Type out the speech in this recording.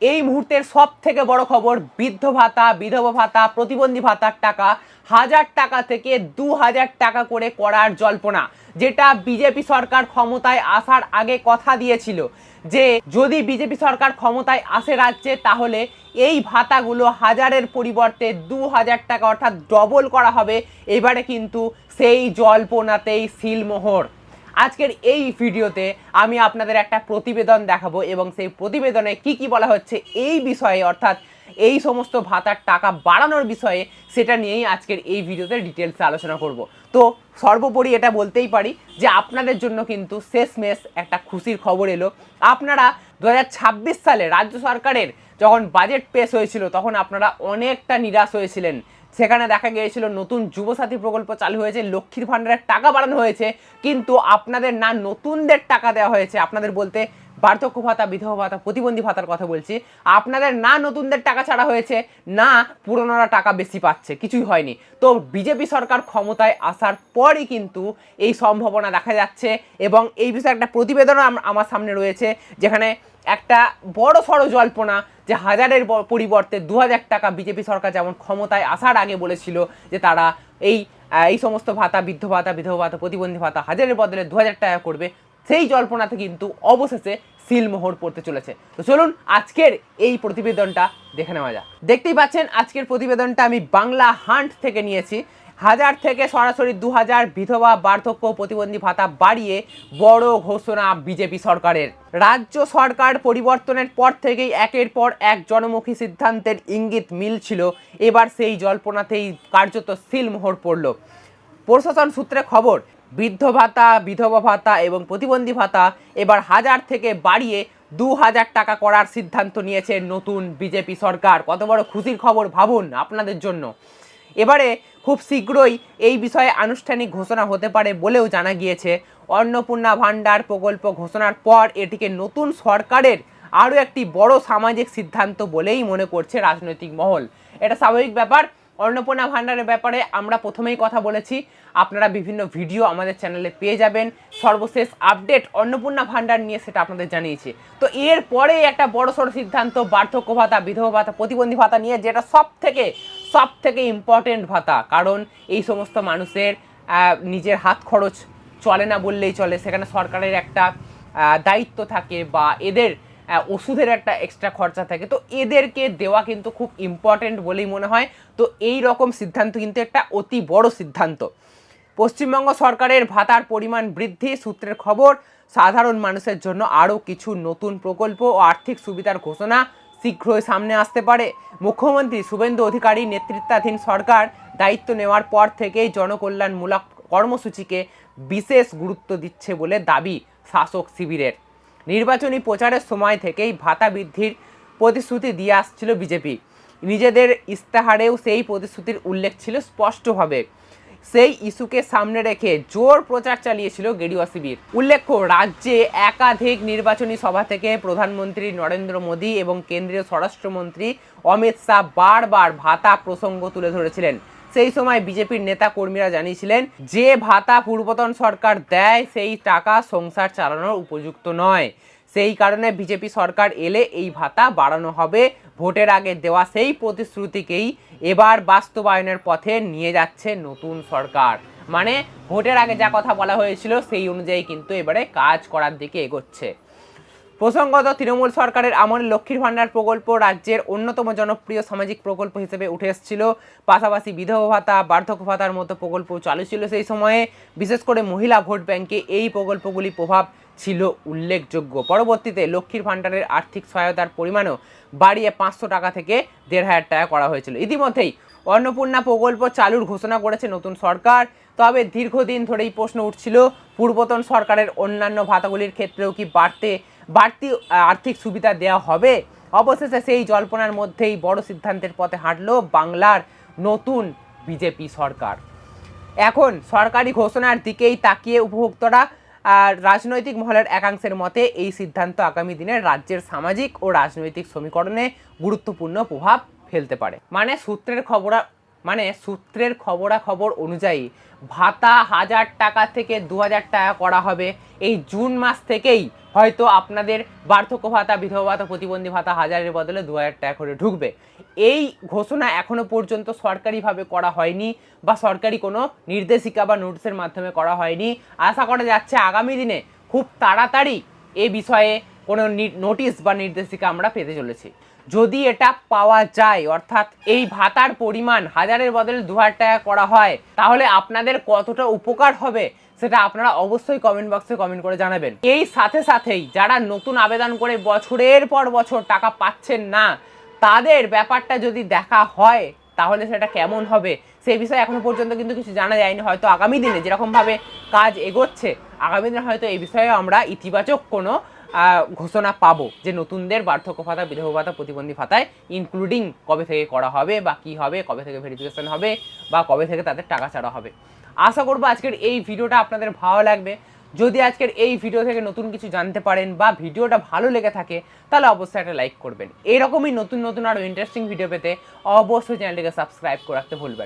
এই মুহূর্তের সব থেকে বড় খবর, বৃদ্ধ ভাতা, বিধবা ভাতা, প্রতিবন্ধী ভাতার টাকা 1000 টাকা থেকে 2000 টাকা করে করার জল্পনা, যেটা বিজেপি সরকার ক্ষমতায় আসার আগে কথা দিয়েছিল যে যদি বিজেপি সরকার ক্ষমতায় আসে রাজ্যে তাহলে এই ভাতাগুলো 1000-এর পরিবর্তে 2000 টাকা অর্থাৎ ডবল করা হবে। এবারে কিন্তু সেই জল্পনাতেই সিলমোহর। আজকের এই ভিডিওতে আমি আপনাদের একটা প্রতিবেদন দেখাবো এবং সেই প্রতিবেদনে কি বলা হচ্ছে এই বিষয়ে, অর্থাৎ এই সমস্ত ভাতার টাকা বাড়ানোর বিষয়ে, সেটা নিয়েই আজকের এই ভিডিওতে ডিটেলসে আলোচনা করব। তো সর্বোপরি এটা বলতেই পারি যে আপনাদের জন্য কিন্তু শেষমেশ একটা খুশির খবর এলো। আপনারা 2026 সালে রাজ্য সরকারের যখন বাজেট পেশ হয়েছিল তখন আপনারা অনেকটা নিরাশ হয়েছিলেন। সেখানে দেখা গিয়েছিল নতুন যুবসাথী প্রকল্প চালু হয়েছে, লক্ষ্মীর ভাণ্ডারের টাকা বাড়ানো হয়েছে, কিন্তু আপনাদের না নতুনদের টাকা দেওয়া হয়েছে, আপনাদের বলতে বার্ধক্য ভাতা, বিধবা ভাতা, প্রতিবন্ধী ভাতার কথা বলছি, আপনাদের না নতুনদের টাকা ছাড়া হয়েছে, না পুরনোরা টাকা বেশি পাচ্ছে, কিছুই হয়নি। তো বিজেপি সরকার ক্ষমতায় আসার পরই কিন্তু এই সম্ভাবনা দেখা যাচ্ছে এবং এই বিষয়ে একটা প্রতিবেদনও আমার সামনে রয়েছে, যেখানে একটা বড় সড়ো জল্পনা যে 1000-এর পরিবর্তে 2000 টাকা বিজেপি সরকার যেমন ক্ষমতায় আসার আগে বলেছিল যে তারা এই সমস্ত ভাতা, বৃদ্ধ ভাতা, বিধবা ভাতা, প্রতিবন্ধী ভাতা 1000-এর বদলে 2000 টাকা করবে, সেই জল্পনাতে কিন্তু অবশেষে সিলমোহর পড়তে চলেছে। তো চলুন আজকের এই প্রতিবেদনটা দেখে নেওয়া যাক। দেখতেই পাচ্ছেন আজকের প্রতিবেদনটা আমি বাংলা হান্ট থেকে নিয়েছি। 1000 থেকে সরাসরি 2000 বিধবা, বার্ধক্য, প্রতিবন্ধী ভাতা বাড়িয়ে বড় ঘোষণা বিজেপি সরকারের। রাজ্য সরকার পরিবর্তনের পর থেকেই একের পর এক জনমুখী সিদ্ধান্তের ইঙ্গিত মিলছিল, এবার সেই জল্পনাতেই কার্যত সিলমোহর পড়ল। প্রশাসন সূত্রে খবর, বৃদ্ধ ভাতা, বিধবা ভাতা এবং প্রতিবন্ধী ভাতা এবার 1000 থেকে বাড়িয়ে 2000 টাকা করার সিদ্ধান্ত নিয়েছে নতুন বিজেপি সরকার। কত বড় খুশির খবর ভাবুন আপনাদের জন্য। এবারে খুব শীঘ্রই এই বিষয়ে আনুষ্ঠানিক ঘোষণা হতে পারে বলেও জানা গিয়েছে। অন্নপূর্ণা ভাণ্ডার প্রকল্প ঘোষণার পর এটিকে নতুন সরকারের আরও একটি বড় সামাজিক সিদ্ধান্ত বলেই মনে করছে রাজনৈতিক মহল। এটা স্বাভাবিক ব্যাপার। অন্নপূর্ণা ভাণ্ডারের ব্যাপারে আমরা প্রথমেই কথা বলেছি, আপনারা বিভিন্ন ভিডিও আমাদের চ্যানেলে পেয়ে যাবেন। সর্বশেষ আপডেট অন্নপূর্ণা ভাণ্ডার নিয়ে সেটা আপনাদের জানিয়েছি। তো এর পরে একটা বড়সড় সিদ্ধান্ত বার্ধক্য ভাতা, বিধবা ভাতা, প্রতিবন্ধী ভাতা নিয়ে, যেটা সব থেকে ইম্পর্টেন্ট ভাতা, কারণ এই সমস্ত মানুষের নিজের হাত খরচ চলে না বললেই চলে, সেখানে সরকারের একটা দায়িত্ব থাকে বা এদের ওষুধের একটা এক্সট্রা খরচা থাকে, তো এদেরকে দেওয়া কিন্তু খুব ইম্পর্টেন্ট বলেই মনে হয়। তো এই রকম সিদ্ধান্ত কিন্তু একটা অতি বড় সিদ্ধান্ত। পশ্চিমবঙ্গ সরকারের ভাতার পরিমাণ বৃদ্ধি সূত্রের খবর, সাধারণ মানুষের জন্য আরও কিছু নতুন প্রকল্প ও আর্থিক সুবিধার ঘোষণা শীঘ্রই সামনে আসতে পারে। মুখ্যমন্ত্রী শুভেন্দু অধিকারী নেতৃত্বাধীন সরকার দায়িত্ব নেওয়ার পর থেকেই জনকল্যাণমূলক কর্মসূচিকে বিশেষ গুরুত্ব দিচ্ছে বলে দাবি শাসক শিবিরের। নির্বাচনী প্রচারের সময় থেকেই ভাতা বৃদ্ধির প্রতিশ্রুতি দিয়ে আসছিল বিজেপি। নিজেদের ইস্তাহারেও সেই প্রতিশ্রুতির উল্লেখ ছিল স্পষ্টভাবে। সেই ইস্যুকে সামনে রেখে জোর প্রচার চালিয়েছিল গেরুয়া শিবির। উল্লেখ্য, রাজ্যে একাধিক নির্বাচনী সভা থেকে প্রধানমন্ত্রী নরেন্দ্র মোদী এবং কেন্দ্রীয় স্বরাষ্ট্রমন্ত্রী অমিত শাহ বারবার ভাতা প্রসঙ্গ তুলে ধরেছিলেন। সেই সময় বিজেপির নেতা কর্মীরা জানিয়েছিলেন যে ভাতা পূর্বতন সরকার দেয় সেই টাকা সংসার চালানোর উপযুক্ত নয়, সেই কারণে বিজেপি সরকার এলে এই ভাতা বাড়ানো হবে। ভোটের আগে দেওয়া সেই প্রতিশ্রুতিকেই এবার বাস্তবায়নের পথে নিয়ে যাচ্ছে নতুন সরকার। মানে ভোটের আগে যা কথা বলা হয়েছিল সেই অনুযায়ী কিন্তু এবারে কাজ করার দিকে এগোচ্ছে। প্রসঙ্গত, তৃণমূল সরকারের আমলে লক্ষ্মীর ভাণ্ডার প্রকল্প রাজ্যের অন্যতম জনপ্রিয় সামাজিক প্রকল্প হিসেবে উঠে এসেছিল। পাশাপাশি বিধবা ভাতা, বার্ধক্য ভাতার মতো প্রকল্প চালু ছিল সেই সময়ে। বিশেষ করে মহিলা ভোট ব্যাংকে এই প্রকল্পগুলি প্রভাব ছিল উল্লেখযোগ্য। পরবর্তীতে লক্ষ্মীর ভাণ্ডারের আর্থিক সহায়তার পরিমাণও বাড়িয়ে 500 টাকা থেকে 1500 টাকা করা হয়েছিল। ইতিমধ্যেই অন্নপূর্ণা প্রকল্প চালুর ঘোষণা করেছে নতুন সরকার। তবে দীর্ঘদিন ধরেই প্রশ্ন উঠছিল পূর্বতন সরকারের অন্যান্য ভাতাগুলির ক্ষেত্রেও কি বাড়তি আর্থিক সুবিধা দেওয়া হবে। অবশেষে সেই জল্পনার মধ্যেই বড় সিদ্ধান্তের পথে হাঁটল বাংলার নতুন বিজেপি সরকার। এখন সরকারি ঘোষণার দিকেই তাকিয়ে উপভোক্তারা, রাজনৈতিক মহলের একাংশের মতে এই সিদ্ধান্ত আগামী দিনে রাজ্যের সামাজিক ও রাজনৈতিক সমীকরণে গুরুত্বপূর্ণ প্রভাব ফেলতে পারে। মানে সূত্রের খবর মানে সূত্রের খবরাখবর অনুযায়ী ভাতা 1000 টাকা থেকে 2000 টাকা করা হবে। এই জুন মাস থেকেই হয়তো আপনাদের বার্ধক্য ভাতা, বিধবা ভাতা, প্রতিবন্ধী ভাতা 1000-এর বদলে 2000 টাকা করে ঢুকবে। এই ঘোষণা এখনো পর্যন্ত সরকারিভাবে করা হয়নি বা সরকারি কোনো নির্দেশিকা বা নোটিশের মাধ্যমে করা হয়নি। আশা করা যাচ্ছে আগামী দিনে খুব তাড়াতাড়ি এ বিষয়ে কোনো নোটিশ বা নির্দেশিকা আমরা পেতে চলেছি। যদি এটা পাওয়া যায়, অর্থাৎ এই ভাতার পরিমাণ 1000-এর বদলে 2000 টাকা করা হয়, তাহলে আপনাদের কতটা উপকার হবে সেটা আপনারা অবশ্যই কমেন্ট বক্সে কমেন্ট করে জানাবেন। এই সাথে সাথেই যারা নতুন আবেদন করে বছরের পর বছর টাকা পাচ্ছেন না, তাদের ব্যাপারটা যদি দেখা হয় তাহলে সেটা কেমন হবে সেই বিষয়ে এখনো পর্যন্ত কিন্তু কিছু জানা যায়নি। হয়তো আগামী দিনে যেরকমভাবে কাজ এগোচ্ছে, আগামী দিনে হয়তো এই বিষয়ে আমরা ইতিবাচক কোনো ঘোষণা পাবো যে নতুনদের বার্ধক্য ভাতা, বিধবা ভাতা, প্রতিবন্ধী ভাতায় ইনক্লুডিং কবে থেকে করা হবে বা কী হবে, কবে থেকে ভেরিফিকেশন হবে বা কবে থেকে তাদের টাকা ছাড়া হবে। আশা করবো আজকের এই ভিডিওটা আপনাদের ভালো লাগবে। যদি আজকের এই ভিডিও থেকে নতুন কিছু জানতে পারেন বা ভিডিওটা ভালো লেগে থাকে তাহলে অবশ্যই একটা লাইক করবেন। এরকমই নতুন নতুন আরও ইন্টারেস্টিং ভিডিও পেতে অবশ্যই চ্যানেলটিকে সাবস্ক্রাইব করে রাখতে ভুলবেন না।